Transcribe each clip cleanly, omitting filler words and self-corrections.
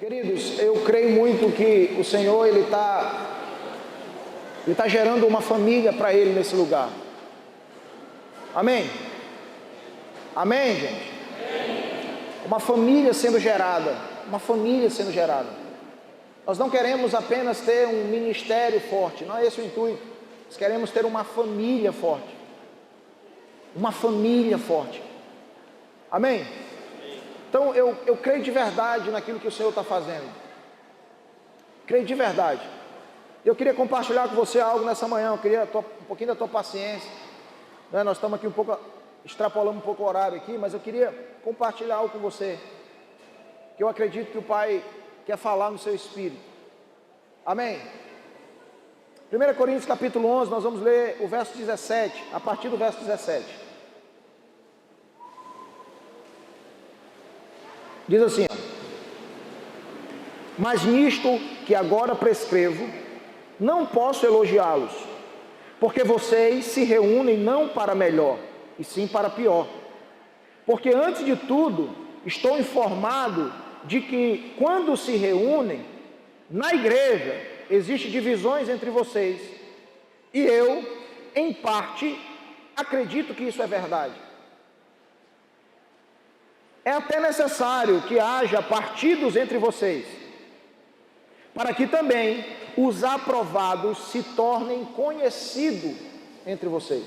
Queridos, eu creio muito que o Senhor, Ele está gerando uma família para Ele nesse lugar. Amém? Amém, gente? Uma família sendo gerada. Uma família sendo gerada. Nós não queremos apenas ter um ministério forte, não é esse o intuito. Nós queremos ter uma família forte. Uma família forte. Amém? Então eu creio de verdade naquilo que o Senhor está fazendo. Creio de verdade. Eu queria compartilhar com você algo nessa manhã. Eu queria um pouquinho da tua paciência, né? Nós estamos aqui um pouco, extrapolando um pouco o horário aqui, mas eu queria compartilhar algo com você, que eu acredito que o Pai quer falar no seu espírito. Amém? 1 Coríntios capítulo 11, nós vamos ler o verso 17, a partir do verso 17. Diz assim: mas nisto que agora prescrevo, não posso elogiá-los, porque vocês se reúnem não para melhor, e sim para pior. Porque antes de tudo, estou informado de que quando se reúnem, na igreja, existem divisões entre vocês, e eu, em parte, acredito que isso é verdade. É até necessário que haja partidos entre vocês, para que também os aprovados se tornem conhecidos entre vocês.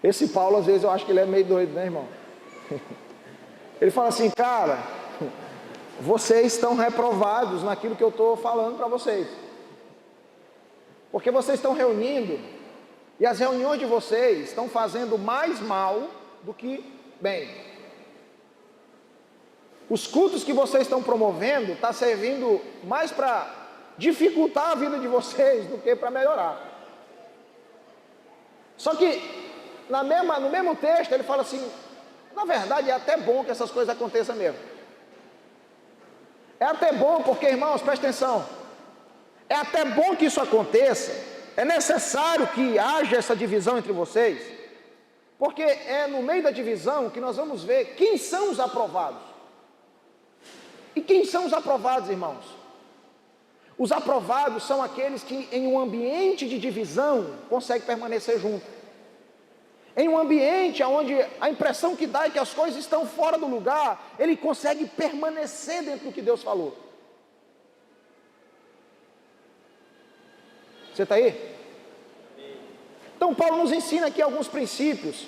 Esse Paulo, às vezes, eu acho que ele é meio doido, né, irmão? Ele fala assim: cara, vocês estão reprovados naquilo que eu estou falando para vocês, porque vocês estão reunindo, e as reuniões de vocês estão fazendo mais mal do que bem. Os cultos que vocês estão promovendo está servindo mais para dificultar a vida de vocês do que para melhorar. Só que no mesmo texto ele fala assim: na verdade é até bom que essas coisas aconteçam mesmo. É até bom porque, irmãos, presta atenção, é até bom que isso aconteça. É necessário que haja essa divisão entre vocês, porque é no meio da divisão que nós vamos ver quem são os aprovados. E quem são os aprovados, irmãos? Os aprovados são aqueles que em um ambiente de divisão conseguem permanecer juntos. Em um ambiente onde a impressão que dá é que as coisas estão fora do lugar, ele consegue permanecer dentro do que Deus falou. Você está aí? Então Paulo nos ensina aqui alguns princípios,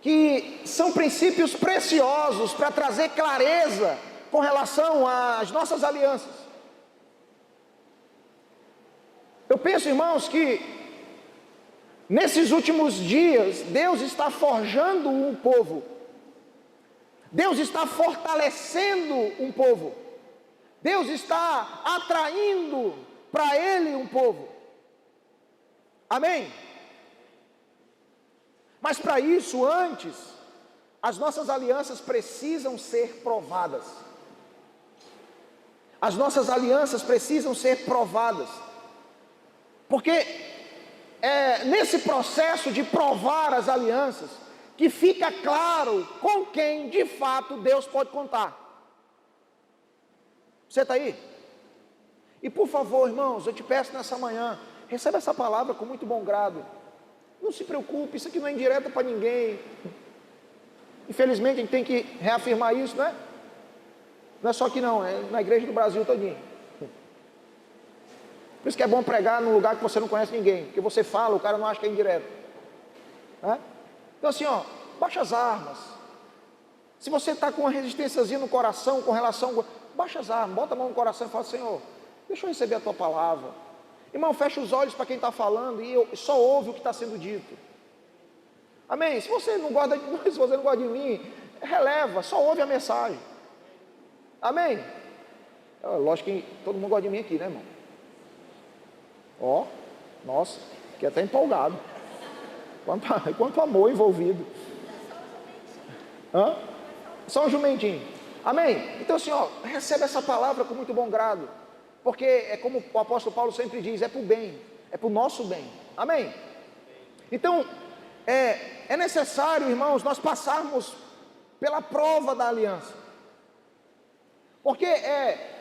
que são princípios preciosos para trazer clareza com relação às nossas alianças. Eu penso, irmãos, que nesses últimos dias Deus está forjando um povo, Deus está fortalecendo um povo, Deus está atraindo para Ele um povo. Amém? Mas para isso, antes, as nossas alianças precisam ser provadas. As nossas alianças precisam ser provadas, porque é nesse processo de provar as alianças que fica claro com quem de fato Deus pode contar. Você está aí? E por favor, irmãos, eu te peço nessa manhã, receba essa palavra com muito bom grado. Não se preocupe, isso aqui não é indireta para ninguém. Infelizmente a gente tem que reafirmar isso, né? Não é só aqui não, é na igreja do Brasil todinho. Por isso que é bom pregar num lugar que você não conhece ninguém, porque você fala, o cara não acha que é indireto, né? Então assim, baixa as armas. Se você está com uma resistênciazinha no coração com relação, baixa as armas, bota a mão no coração e fala: Senhor, deixa eu receber a tua palavra. Irmão, fecha os olhos para quem está falando e só ouve o que está sendo dito. Amém? Se você não gosta de mim, releva, só ouve a mensagem. Amém? Lógico que todo mundo gosta de mim aqui, né, irmão? Nossa, fiquei até empolgado. Quanto amor envolvido. Só um jumentinho. Amém? Então assim, recebe essa palavra com muito bom grado, porque é como o apóstolo Paulo sempre diz, é para o bem, é para o nosso bem. Amém? Então, é necessário, irmãos, nós passarmos pela prova da aliança. Porque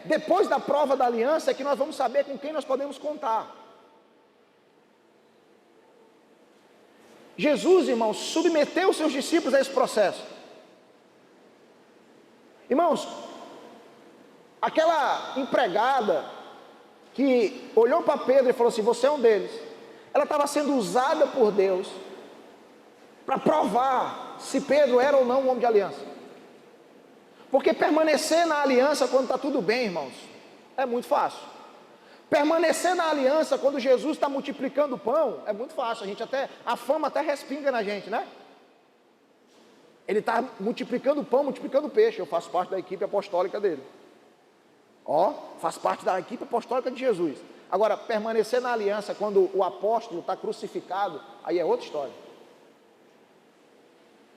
depois da prova da aliança é que nós vamos saber com quem nós podemos contar. Jesus, irmãos, submeteu os seus discípulos a esse processo. Irmãos, aquela empregada que olhou para Pedro e falou assim: você é um deles. Ela estava sendo usada por Deus para provar se Pedro era ou não um homem de aliança. Porque permanecer na aliança quando está tudo bem, irmãos, é muito fácil. Permanecer na aliança quando Jesus está multiplicando o pão é muito fácil. A fama até respinga na gente, né? Ele está multiplicando o pão, multiplicando o peixe. Eu faço parte da equipe apostólica dele. Faço parte da equipe apostólica de Jesus. Agora, permanecer na aliança quando o apóstolo está crucificado, aí é outra história.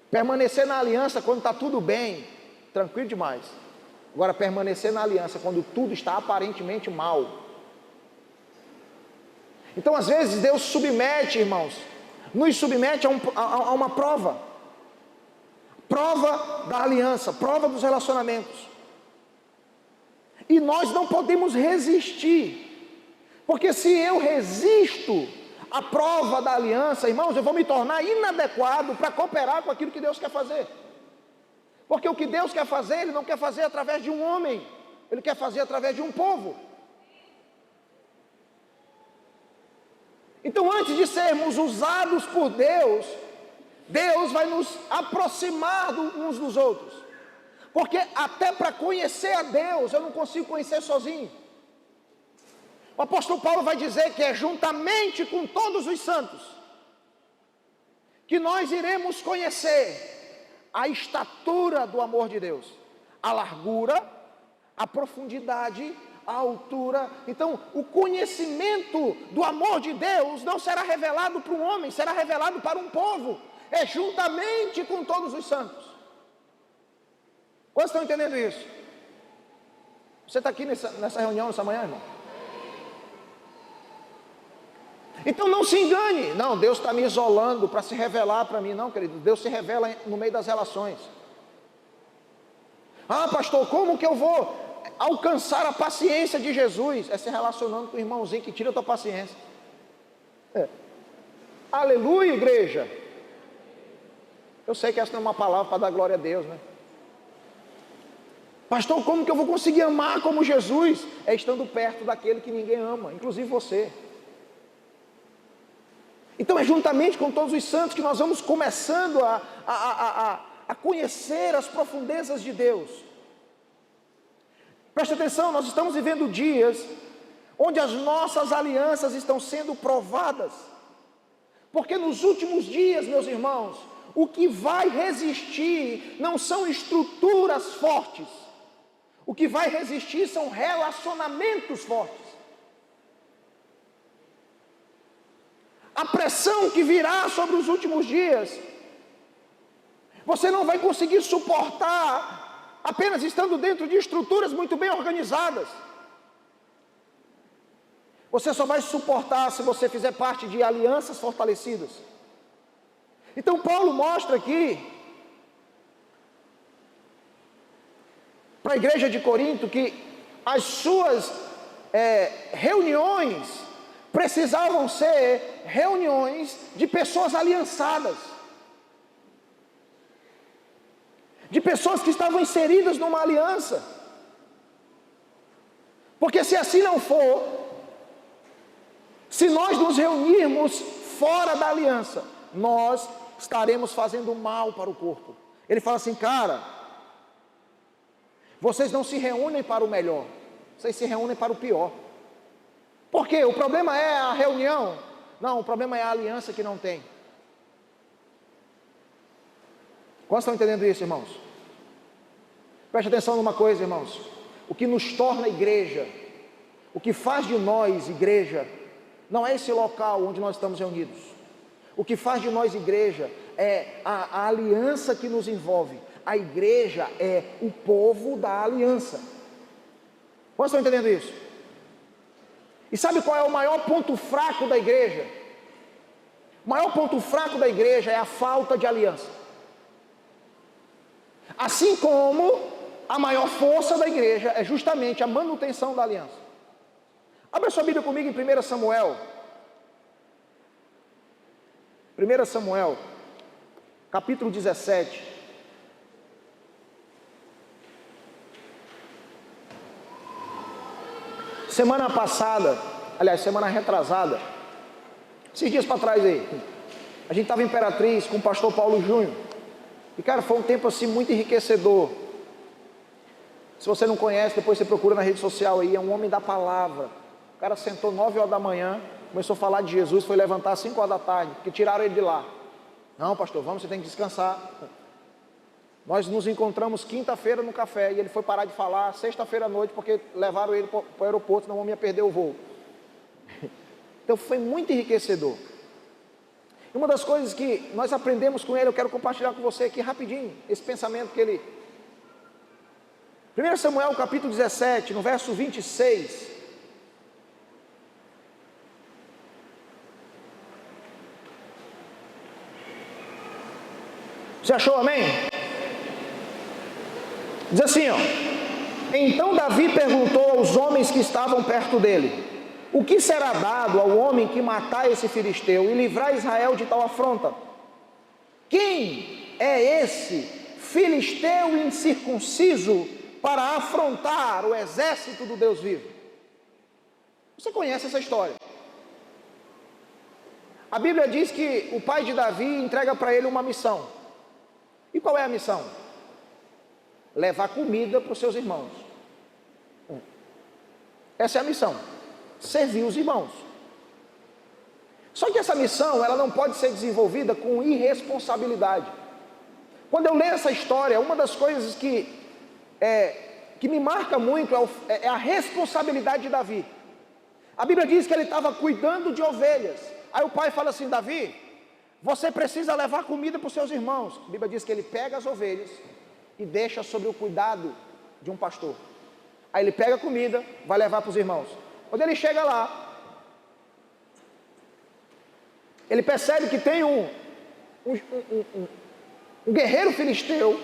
Permanecer na aliança quando está tudo bem, tranquilo demais. Agora, permanecer na aliança quando tudo está aparentemente mal. Então, às vezes, Deus submete, irmãos, nos submete a uma prova. Prova da aliança, prova dos relacionamentos. E nós não podemos resistir. Porque se eu resisto à prova da aliança, irmãos, eu vou me tornar inadequado para cooperar com aquilo que Deus quer fazer. Porque o que Deus quer fazer, Ele não quer fazer através de um homem, Ele quer fazer através de um povo. Então, antes de sermos usados por Deus, Deus vai nos aproximar uns dos outros. Porque até para conhecer a Deus, eu não consigo conhecer sozinho. O apóstolo Paulo vai dizer que é juntamente com todos os santos que nós iremos conhecer a estatura do amor de Deus, a largura, a profundidade, a altura. Então, o conhecimento do amor de Deus não será revelado para um homem, será revelado para um povo. É juntamente com todos os santos. Quantos estão entendendo isso? Você está aqui nessa reunião, nessa manhã, irmão? Então não se engane. Não, Deus está me isolando para se revelar para mim. Não, querido, Deus se revela no meio das relações. Ah, pastor, como que eu vou alcançar a paciência de Jesus? É se relacionando com o irmãozinho que tira a tua paciência. Aleluia, igreja. Eu sei que essa não é uma palavra para dar glória a Deus, né? Pastor, como que eu vou conseguir amar como Jesus? É estando perto daquele que ninguém ama, inclusive você. Então é juntamente com todos os santos que nós vamos começando a conhecer as profundezas de Deus. Preste atenção, nós estamos vivendo dias onde as nossas alianças estão sendo provadas. Porque nos últimos dias, meus irmãos, o que vai resistir não são estruturas fortes. O que vai resistir são relacionamentos fortes. A pressão que virá sobre os últimos dias, você não vai conseguir suportar apenas estando dentro de estruturas muito bem organizadas. Você só vai suportar se você fizer parte de alianças fortalecidas. Então Paulo mostra aqui para a igreja de Corinto que as suas reuniões precisavam ser reuniões de pessoas aliançadas, de pessoas que estavam inseridas numa aliança. Porque se assim não for, se nós nos reunirmos fora da aliança, nós estaremos fazendo mal para o corpo. Ele fala assim: cara, vocês não se reúnem para o melhor, vocês se reúnem para o pior. Por quê? O problema é a reunião? Não, o problema é a aliança que não tem. Quantos estão entendendo isso, irmãos? Preste atenção numa coisa, irmãos. O que nos torna igreja, o que faz de nós igreja, não é esse local onde nós estamos reunidos. O que faz de nós igreja é a aliança que nos envolve. A igreja é o povo da aliança. Quantos estão entendendo isso? E sabe qual é o maior ponto fraco da igreja? O maior ponto fraco da igreja é a falta de aliança. Assim como a maior força da igreja é justamente a manutenção da aliança. Abra sua Bíblia comigo em 1 Samuel. 1 Samuel, capítulo 17. Semana passada, aliás, semana retrasada, esses dias para trás aí, a gente estava em Imperatriz com o pastor Paulo Júnior. E cara, foi um tempo assim muito enriquecedor. Se você não conhece, depois você procura na rede social aí, é um homem da palavra. O cara sentou 9 horas da manhã, começou a falar de Jesus, foi levantar às 5 horas da tarde, porque tiraram ele de lá. Não, pastor, vamos, você tem que descansar. Nós nos encontramos quinta-feira no café, e ele foi parar de falar sexta-feira à noite, porque levaram ele para o aeroporto, senão o homem ia perder o voo. Então foi muito enriquecedor. E uma das coisas que nós aprendemos com ele, eu quero compartilhar com você aqui rapidinho, esse pensamento que ele... 1 Samuel capítulo 17, no verso 26. Você achou, amém? Diz assim, ó: então Davi perguntou aos homens que estavam perto dele: o que será dado ao homem que matar esse filisteu e livrar Israel de tal afronta? Quem é esse filisteu incircunciso para afrontar o exército do Deus vivo? Você conhece essa história. A Bíblia diz que o pai de Davi entrega para ele uma missão. E qual é a missão? Levar comida para os seus irmãos. Essa é a missão. Servir os irmãos. Só que essa missão, ela não pode ser desenvolvida com irresponsabilidade. Quando eu leio essa história, uma das coisas que me marca muito é a responsabilidade de Davi. A Bíblia diz que ele estava cuidando de ovelhas. Aí o pai fala assim: Davi, você precisa levar comida para os seus irmãos. A Bíblia diz que ele pega as ovelhas e deixa sob o cuidado de um pastor. Aí ele pega a comida, vai levar para os irmãos. Quando ele chega lá, ele percebe que tem um guerreiro filisteu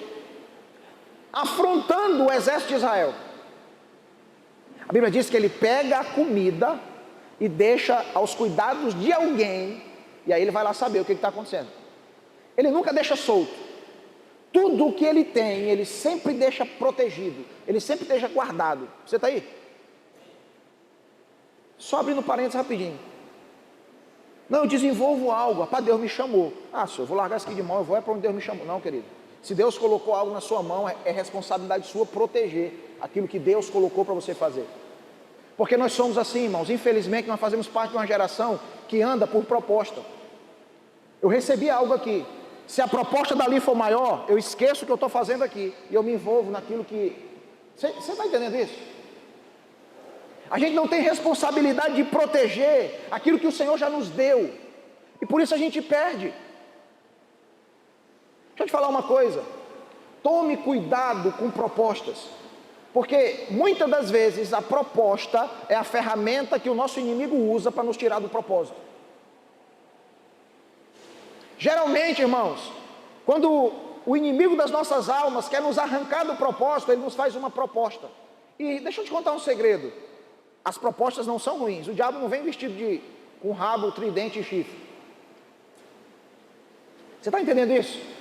afrontando o exército de Israel. A Bíblia diz que ele pega a comida e deixa aos cuidados de alguém, e aí ele vai lá saber o que está acontecendo. Ele nunca deixa solto. Tudo o que ele tem, ele sempre deixa protegido, ele sempre deixa guardado. Você está aí? Só abrindo parênteses rapidinho. Não, eu desenvolvo algo, rapaz, Deus me chamou. Ah, senhor, eu vou largar isso aqui de mão, eu vou para onde Deus me chamou. Não, querido. Se Deus colocou algo na sua mão, é responsabilidade sua proteger aquilo que Deus colocou para você fazer. Porque nós somos assim, irmãos, infelizmente nós fazemos parte de uma geração que anda por proposta. Eu recebi algo aqui, se a proposta dali for maior, eu esqueço o que eu estou fazendo aqui, e eu me envolvo naquilo que... Você está entendendo isso? A gente não tem responsabilidade de proteger aquilo que o Senhor já nos deu, e por isso a gente perde. Deixa eu te falar uma coisa, tome cuidado com propostas, porque muitas das vezes a proposta é a ferramenta que o nosso inimigo usa para nos tirar do propósito. Geralmente, irmãos, quando o inimigo das nossas almas quer nos arrancar do propósito, ele nos faz uma proposta. E deixa eu te contar um segredo, as propostas não são ruins, o diabo não vem vestido com rabo, tridente e chifre. Você está entendendo isso?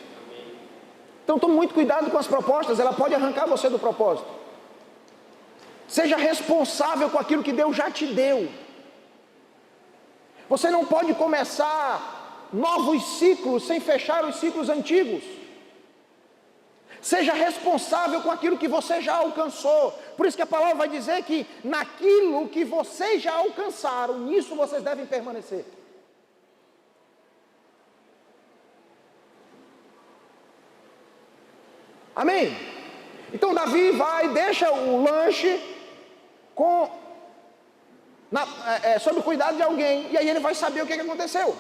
Então tome muito cuidado com as propostas, ela pode arrancar você do propósito. Seja responsável com aquilo que Deus já te deu. Você não pode começar novos ciclos sem fechar os ciclos antigos. Seja responsável com aquilo que você já alcançou. Por isso que a palavra vai dizer que naquilo que vocês já alcançaram, nisso vocês devem permanecer. Amém? Então Davi vai, deixa o lanche sob o cuidado de alguém, e aí ele vai saber o que aconteceu.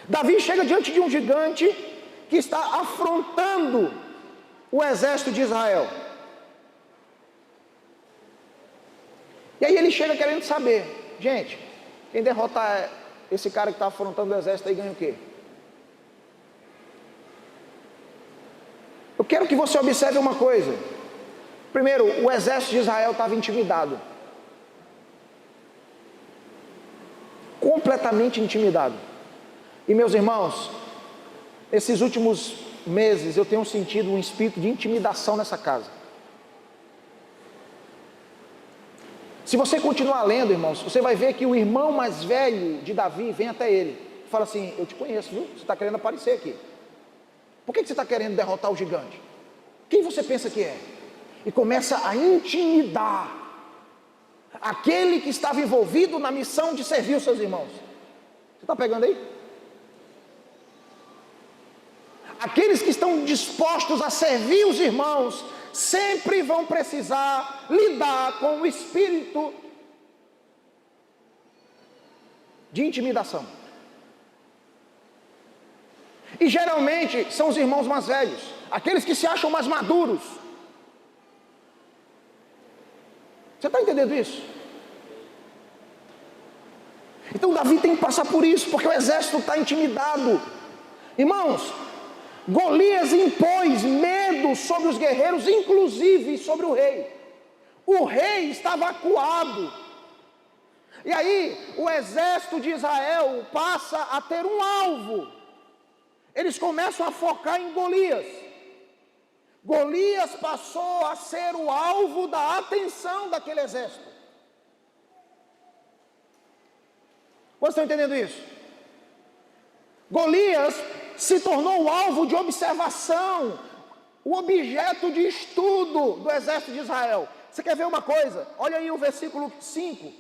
Davi chega diante de um gigante que está afrontando o exército de Israel. E aí ele chega querendo saber, gente, quem derrotar esse cara que está afrontando o exército aí ganha o quê? Eu quero que você observe uma coisa. Primeiro, o exército de Israel estava intimidado. Completamente intimidado. E meus irmãos, esses últimos meses eu tenho sentido um espírito de intimidação nessa casa. Se você continuar lendo, irmãos, você vai ver que o irmão mais velho de Davi vem até ele e fala assim: eu te conheço, viu? Você está querendo aparecer aqui. Por que você está querendo derrotar o gigante? Quem você pensa que é? E começa a intimidar aquele que estava envolvido na missão de servir os seus irmãos. Você está pegando aí? Aqueles que estão dispostos a servir os irmãos sempre vão precisar lidar com o espírito de intimidação. E geralmente são os irmãos mais velhos, aqueles que se acham mais maduros. Você está entendendo isso? Então Davi tem que passar por isso, porque o exército está intimidado. Irmãos, Golias impôs medo sobre os guerreiros, inclusive sobre o rei. O rei estava acuado. E aí o exército de Israel passa a ter um alvo. Eles começam a focar em Golias. Golias passou a ser o alvo da atenção daquele exército. Vocês estão entendendo isso? Golias se tornou o alvo de observação, o objeto de estudo do exército de Israel. Você quer ver uma coisa? Olha aí o versículo 5.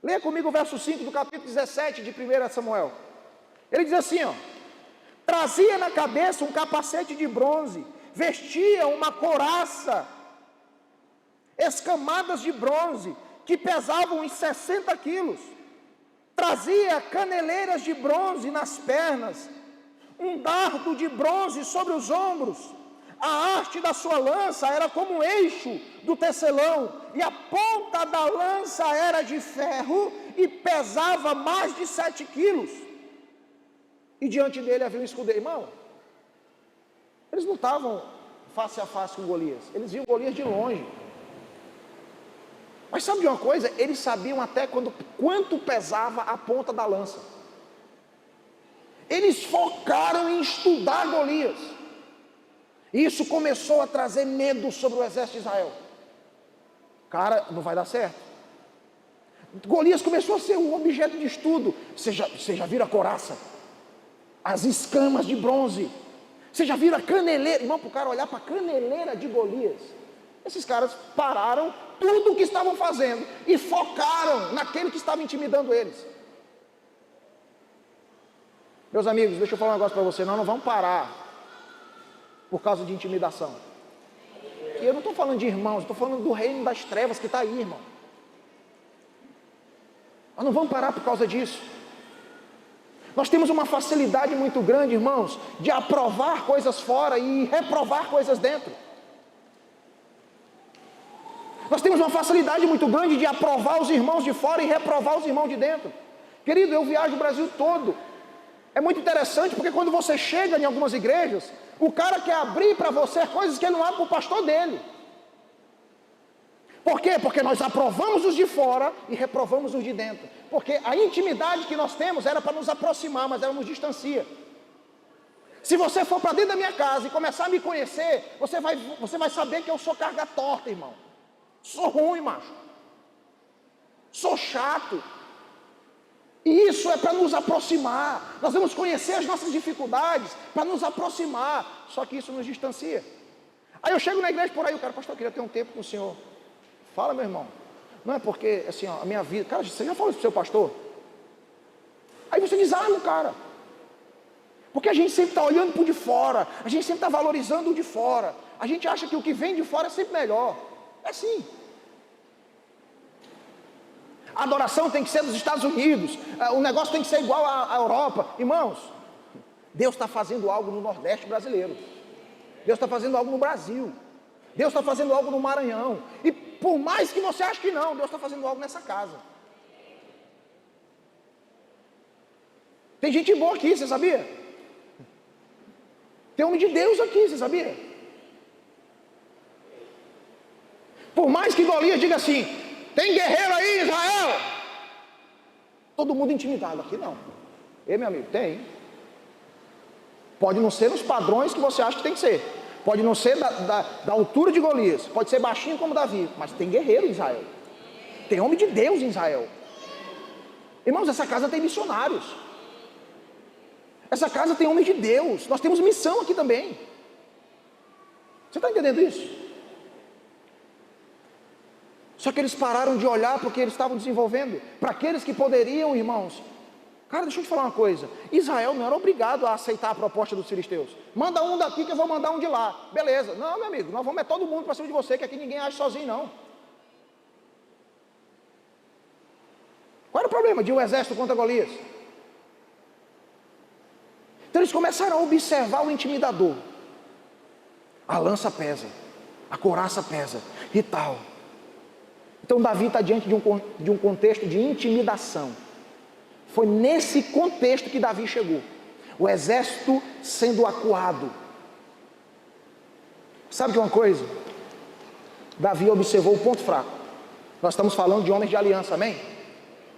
Leia comigo o verso 5 do capítulo 17 de 1 Samuel. Ele diz assim, ó: trazia na cabeça um capacete de bronze, vestia uma couraça, escamadas de bronze, que pesavam uns 60 quilos. Trazia caneleiras de bronze nas pernas, um dardo de bronze sobre os ombros. A haste da sua lança era como o eixo do tecelão, e a ponta da lança era de ferro e pesava mais de 7 quilos. E diante dele havia um escudeiro. Irmão, eles não estavam face a face com Golias, eles viam Golias de longe. Mas sabe de uma coisa? Eles sabiam até quanto pesava a ponta da lança. Eles focaram em estudar Golias. E isso começou a trazer medo sobre o exército de Israel. Cara, não vai dar certo. Golias começou a ser um objeto de estudo. Você já viu a couraça? As escamas de bronze. Você já viu a caneleira? Irmão, para o cara olhar para a caneleira de Golias. Esses caras pararam tudo o que estavam fazendo e focaram naquele que estava intimidando eles. Meus amigos, deixa eu falar um negócio para você. Nós não vamos parar por causa de intimidação. E eu não estou falando de irmãos, estou falando do reino das trevas que está aí, irmão. Nós não vamos parar por causa disso. Nós temos uma facilidade muito grande, irmãos, de aprovar coisas fora e reprovar coisas dentro. Nós temos uma facilidade muito grande de aprovar os irmãos de fora e reprovar os irmãos de dentro. Querido, eu viajo o Brasil todo. É muito interessante porque quando você chega em algumas igrejas, o cara quer abrir para você coisas que ele não abre para o pastor dele. Por quê? Porque nós aprovamos os de fora e reprovamos os de dentro. Porque a intimidade que nós temos era para nos aproximar, mas ela nos distancia. Se você for para dentro da minha casa e começar a me conhecer, você vai saber que eu sou carga torta, irmão. Sou ruim, macho. Sou chato. E isso é para nos aproximar. Nós vamos conhecer as nossas dificuldades para nos aproximar. Só que isso nos distancia. Aí eu chego na igreja por aí, o cara: pastor, eu queria ter um tempo com o senhor. Fala, meu irmão. Não é porque, assim, ó, a minha vida... Cara, você já falou isso para o seu pastor? Aí você desarma o cara. Porque a gente sempre está olhando para o de fora. A gente sempre está valorizando o de fora. A gente acha que o que vem de fora é sempre melhor. É assim. A adoração tem que ser dos Estados Unidos. O negócio tem que ser igual à Europa. Irmãos, Deus está fazendo algo no Nordeste brasileiro. Deus está fazendo algo no Brasil. Deus está fazendo algo no Maranhão. E por mais que você ache que não, Deus está fazendo algo nessa casa. Tem gente boa aqui, você sabia? Tem homem de Deus aqui, você sabia? Por mais que Golias diga assim, tem guerreiro aí em Israel, todo mundo intimidado. Aqui não. Ei, meu amigo, tem. Pode não ser nos padrões que você acha que tem que ser, pode não ser da altura de Golias, pode ser baixinho como Davi, mas tem guerreiro em Israel, tem homem de Deus em Israel. Irmãos, essa casa tem missionários, essa casa tem homens de Deus, nós temos missão aqui também. Você está entendendo isso? Só que eles pararam de olhar porque eles estavam desenvolvendo. Para aqueles que poderiam, irmãos, cara, deixa eu te falar uma coisa, Israel não era obrigado a aceitar a proposta dos filisteus. Manda um daqui que eu vou mandar um de lá. Beleza, não, meu amigo, nós vamos é todo mundo para cima de você, que aqui ninguém age sozinho não. Qual era o problema de um exército contra Golias? Então eles começaram a observar o intimidador. A lança pesa, a couraça pesa e tal. Então Davi está diante de um contexto de intimidação. Foi nesse contexto que Davi chegou. O exército sendo acuado. Sabe de uma coisa? Davi observou o ponto fraco. Nós estamos falando de homens de aliança, amém?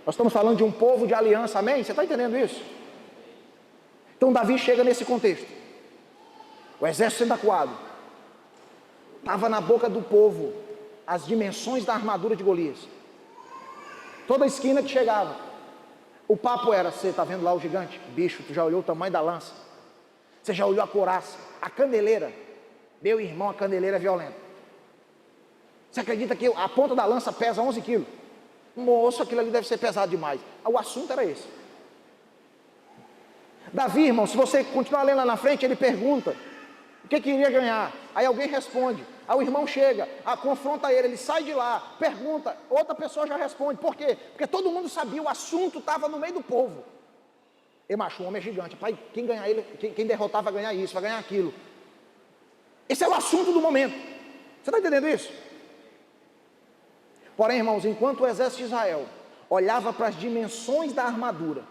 Nós estamos falando de um povo de aliança, amém? Você está entendendo isso? Então Davi chega nesse contexto. O exército sendo acuado. Estava na boca do povo as dimensões da armadura de Golias. Toda esquina que chegava, o papo era, você está vendo lá o gigante? Bicho, tu já olhou o tamanho da lança? Você já olhou a couraça? A caneleira? Meu irmão, a caneleira é violenta. Você acredita que a ponta da lança pesa 11 quilos? Moço, aquilo ali deve ser pesado demais. O assunto era esse. Davi, irmão, se você continuar lendo lá na frente, ele pergunta o que iria ganhar. Aí alguém responde. Aí o irmão chega, confronta ele sai de lá, pergunta, outra pessoa já responde. Por quê? Porque todo mundo sabia, o assunto estava no meio do povo. E macho, o homem é gigante, pai, quem ganhar ele, quem derrotar vai ganhar isso, vai ganhar aquilo. Esse é o assunto do momento. Você está entendendo isso? Porém, irmãos, enquanto o exército de Israel olhava para as dimensões da armadura,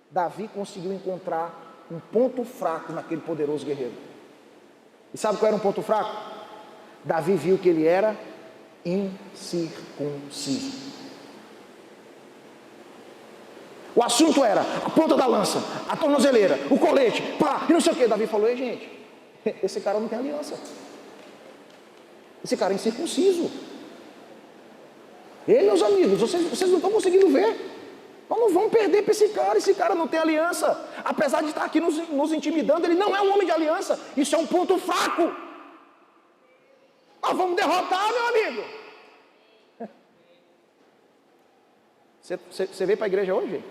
Davi conseguiu encontrar um ponto fraco naquele poderoso guerreiro. E sabe qual era um ponto fraco? Davi viu que ele era incircunciso. O assunto era a ponta da lança, a tornozeleira, o colete, pá, e não sei o que. Davi falou, ei gente, esse cara não tem aliança. Esse cara é incircunciso. Ei, meus amigos, vocês não estão conseguindo ver. Nós não vamos perder para esse cara não tem aliança. Apesar de estar aqui nos intimidando, ele não é um homem de aliança. Isso é um ponto fraco. Nós vamos derrotar, meu amigo. Você veio para a igreja hoje?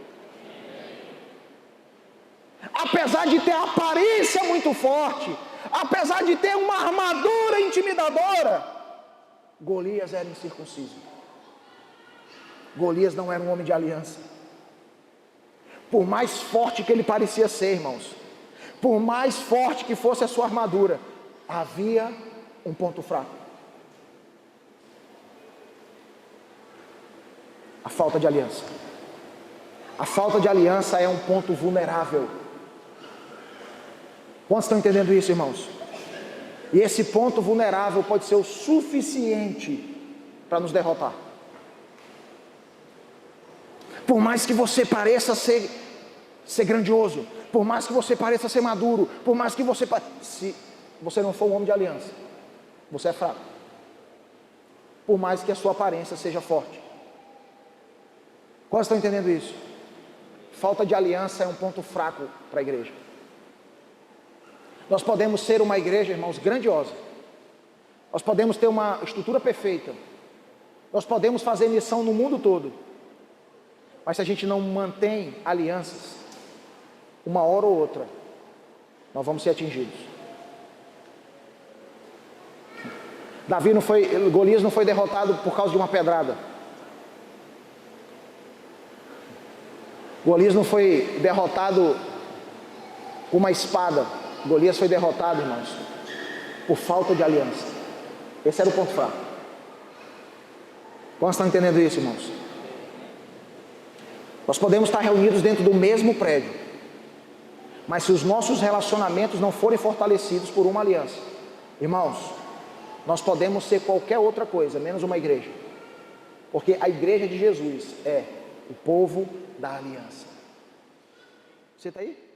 Apesar de ter a aparência muito forte, apesar de ter uma armadura intimidadora, Golias era incircunciso. Golias não era um homem de aliança. Por mais forte que ele parecia ser, irmãos, por mais forte que fosse a sua armadura, havia um ponto fraco. A falta de aliança. A falta de aliança é um ponto vulnerável. Quantos estão entendendo isso, irmãos? E esse ponto vulnerável pode ser o suficiente para nos derrotar. Por mais que você pareça ser grandioso, por mais que você pareça ser maduro, por mais que se você não for um homem de aliança, você é fraco. Por mais que a sua aparência seja forte. Quantos estão entendendo isso? Falta de aliança é um ponto fraco para a igreja. Nós podemos ser uma igreja, irmãos, grandiosa. Nós podemos ter uma estrutura perfeita. Nós podemos fazer missão no mundo todo. Mas se a gente não mantém alianças, uma hora ou outra, nós vamos ser atingidos. Golias não foi derrotado por causa de uma pedrada. Golias não foi derrotado com uma espada. Golias foi derrotado, irmãos, por falta de aliança. Esse era o ponto fraco. Quantos estão entendendo isso, irmãos? Nós podemos estar reunidos dentro do mesmo prédio, Mas se os nossos relacionamentos não forem fortalecidos por uma aliança, irmãos, nós podemos ser qualquer outra coisa, menos uma igreja. Porque a igreja de Jesus é o povo da aliança. Você está aí?